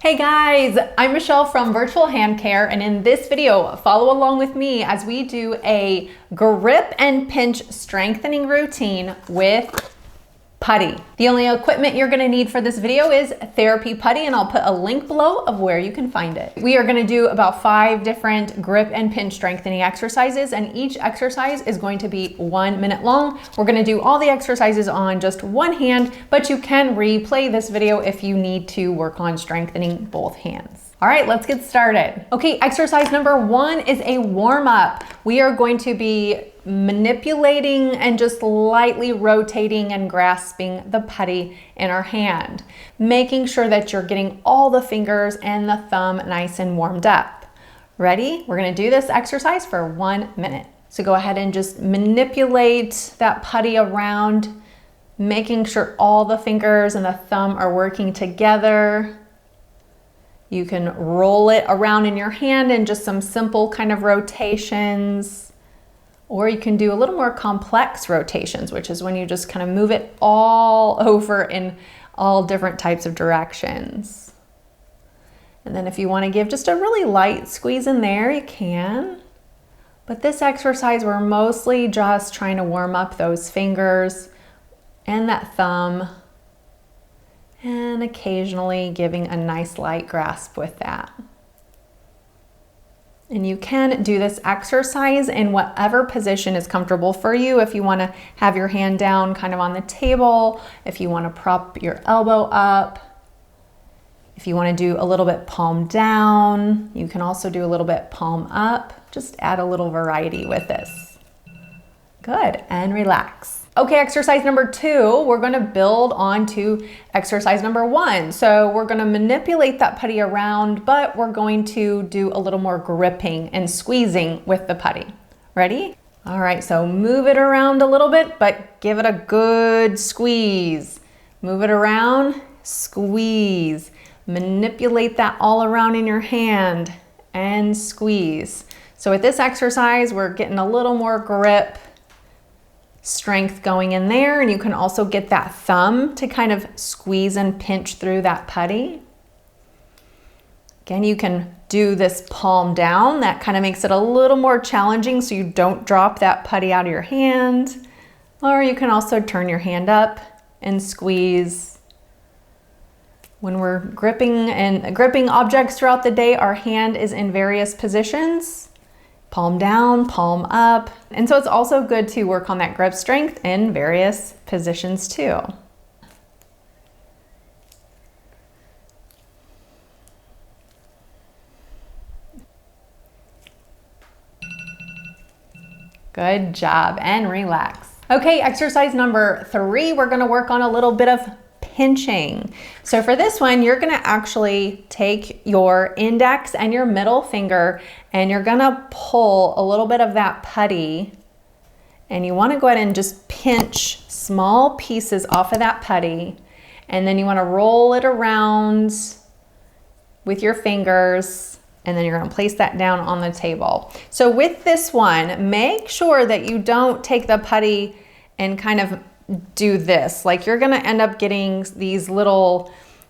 Hey guys, I'm Michelle from Virtual Hand Care, and in this video, follow along with me as we do a grip and pinch strengthening routine with putty. The only equipment you're gonna need for this video is therapy putty, and I'll put a link below of where you can find it. We are gonna do about 5 different grip and pinch strengthening exercises, and each exercise is going to be 1 minute long. We're gonna do all the exercises on just one hand, but you can replay this video if you need to work on strengthening both hands. All right, let's get started. Okay, exercise number 1 is a warm up. We are going to be manipulating and just lightly rotating and grasping the putty in our hand, making sure that you're getting all the fingers and the thumb nice and warmed up. Ready? We're gonna do this exercise for 1 minute. So go ahead and just manipulate that putty around, making sure all the fingers and the thumb are working together. You can roll it around in your hand in just some simple kind of rotations. Or you can do a little more complex rotations, which is when you just kind of move it all over in all different types of directions. And then if you want to give just a really light squeeze in there, you can. But this exercise, we're mostly just trying to warm up those fingers and that thumb, and occasionally giving a nice light grasp with that. And you can do this exercise in whatever position is comfortable for you. If you want to have your hand down kind of on the table, if you want to prop your elbow up, if you want to do a little bit palm down, you can also do a little bit palm up. Just add a little variety with this. Good, and relax. Okay, exercise number 2, we're gonna build on to exercise number 1. So we're gonna manipulate that putty around, but we're going to do a little more gripping and squeezing with the putty. Ready? All right, so move it around a little bit, but give it a good squeeze. Move it around, squeeze. Manipulate that all around in your hand and squeeze. So with this exercise, we're getting a little more grip, strength going in there, and you can also get that thumb to kind of squeeze and pinch through that putty. Again, you can do this palm down. That kind of makes it a little more challenging so you don't drop that putty out of your hand. Or you can also turn your hand up and squeeze. When we're gripping objects throughout the day, our hand is in various positions. Palm down, palm up. And so it's also good to work on that grip strength in various positions too. Good job, and relax. Okay, exercise number 3, we're gonna work on a little bit of pinching. So for this one, you're gonna actually take your index and your middle finger, and you're gonna pull a little bit of that putty, and you wanna go ahead and just pinch small pieces off of that putty, and then you wanna roll it around with your fingers, and then you're gonna place that down on the table. So with this one, make sure that you don't take the putty and kind of do this. Like, you're gonna end up getting these little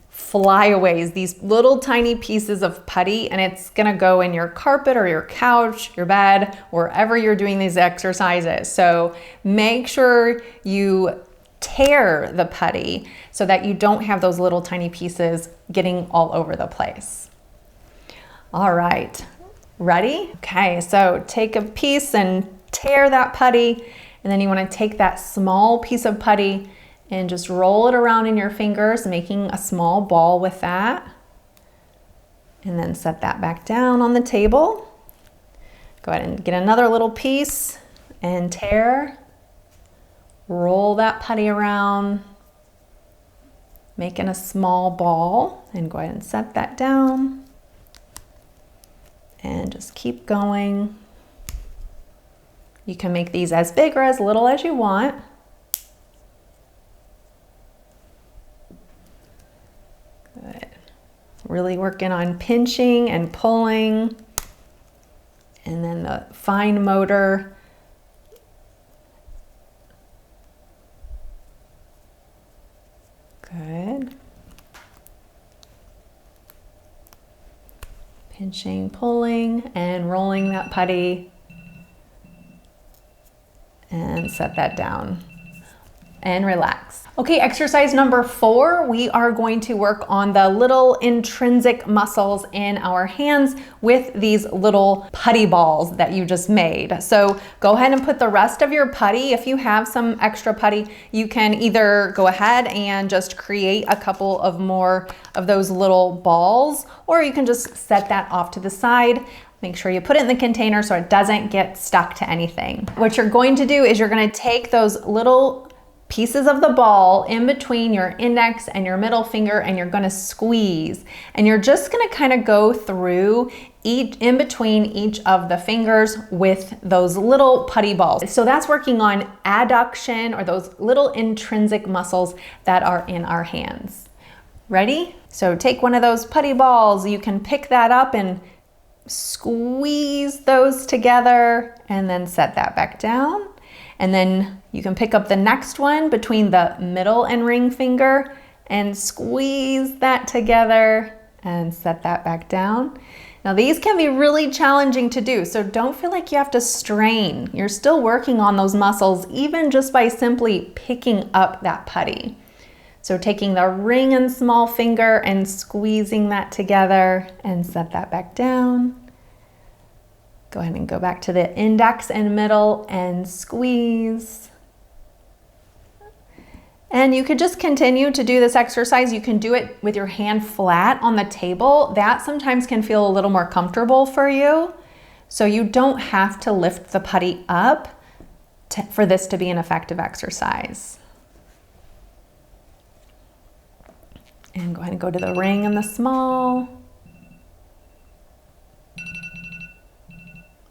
flyaways, these little tiny pieces of putty, and it's gonna go in your carpet or your couch, your bed, wherever you're doing these exercises. So make sure you tear the putty so that you don't have those little tiny pieces getting all over the place. All right, ready? Okay, so take a piece and tear that putty, and then you want to take that small piece of putty and just roll it around in your fingers, making a small ball with that. And then set that back down on the table. Go ahead and get another little piece and tear. Roll that putty around, making a small ball, and go ahead and set that down. And just keep going. You can make these as big or as little as you want. Good. Really working on pinching and pulling. And then the fine motor. Good. Pinching, pulling, and rolling that putty. And set that down. And relax. Okay, exercise number 4, we are going to work on the little intrinsic muscles in our hands with these little putty balls that you just made. So go ahead and put the rest of your putty. If you have some extra putty, you can either go ahead and just create a couple of more of those little balls, or you can just set that off to the side. Make sure you put it in the container so it doesn't get stuck to anything. What you're going to do is you're going to take those little pieces of the ball in between your index and your middle finger, and you're going to squeeze, and you're just going to kind of go through in between each of the fingers with those little putty balls. So that's working on adduction, or those little intrinsic muscles that are in our hands. Ready? So take one of those putty balls, you can pick that up and squeeze those together and then set that back down. And then you can pick up the next one between the middle and ring finger and squeeze that together and set that back down. Now these can be really challenging to do, so don't feel like you have to strain. You're still working on those muscles even just by simply picking up that putty. So taking the ring and small finger and squeezing that together and set that back down. Go ahead and go back to the index and middle and squeeze. And you could just continue to do this exercise. You can do it with your hand flat on the table. That sometimes can feel a little more comfortable for you. So you don't have to lift the putty up for this to be an effective exercise. And go ahead and go to the ring and the small.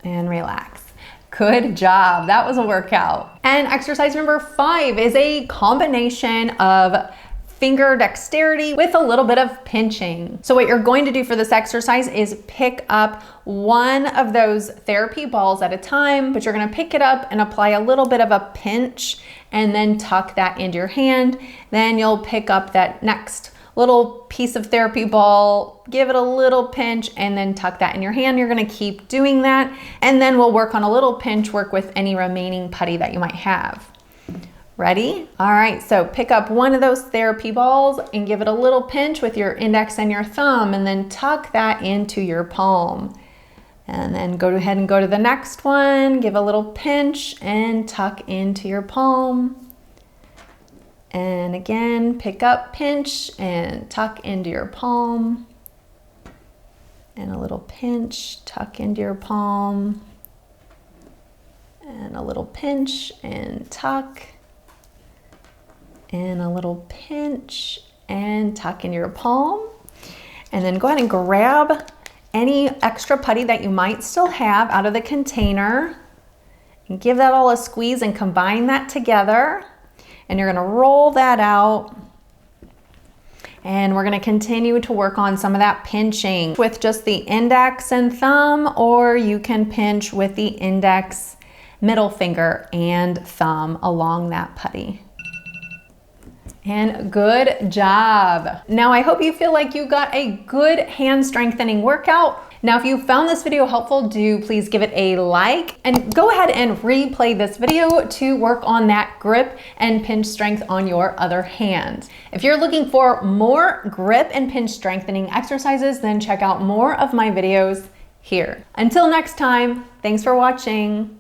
And relax. Good job. That was a workout. And exercise number 5 is a combination of finger dexterity with a little bit of pinching. So what you're going to do for this exercise is pick up one of those therapy balls at a time, but you're going to pick it up and apply a little bit of a pinch and then tuck that into your hand. Then you'll pick up that next little piece of therapy ball, give it a little pinch, and then tuck that in your hand. You're gonna keep doing that, and then we'll work on a little pinch work with any remaining putty that you might have. Ready? All right, so pick up one of those therapy balls and give it a little pinch with your index and your thumb, and then tuck that into your palm. And then go ahead and go to the next one, give a little pinch and tuck into your palm. And again, pick up, pinch, and tuck into your palm. And a little pinch, tuck into your palm. And a little pinch and tuck. And a little pinch and tuck into your palm. And then go ahead and grab any extra putty that you might still have out of the container. And give that all a squeeze and combine that together. And you're gonna roll that out. And we're gonna continue to work on some of that pinching with just the index and thumb, or you can pinch with the index, middle finger, and thumb along that putty. And good job. Now I hope you feel like you got a good hand strengthening workout. Now, if you found this video helpful, do please give it a like and go ahead and replay this video to work on that grip and pinch strength on your other hand. If you're looking for more grip and pinch strengthening exercises, then check out more of my videos here. Until next time, thanks for watching.